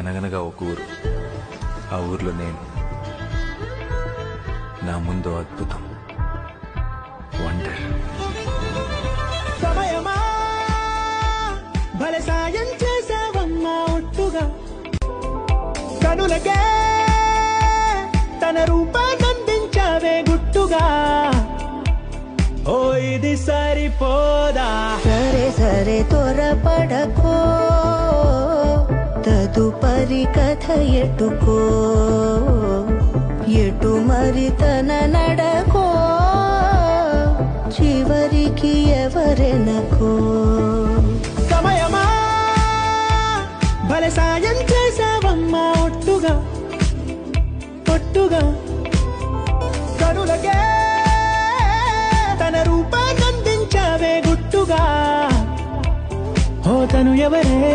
అనగనగా ఒక ఊరు, ఆ ఊర్లో నేను, నా ముందు అద్భుతం, వండర్. సమయమా భలే సాయం చేసావమ్మా ఒట్టుగా, కనులకే తన రూపాన్నందించావే గుట్టుగా. ఓ ఇది సరిపోదా, సరే సరే త్వరపడకో, తదుపరి కథ ఎటుకో, ఎటు మరి తన నడకో, చివరికి ఎవరెనకో. సమయమా భలే సాయం చేసావమ్మా ఒట్టుగా, ఒట్టుగా, కనులకే తన రూపాన్నందించావే గుట్టుగా. ఓ తను ఎవరే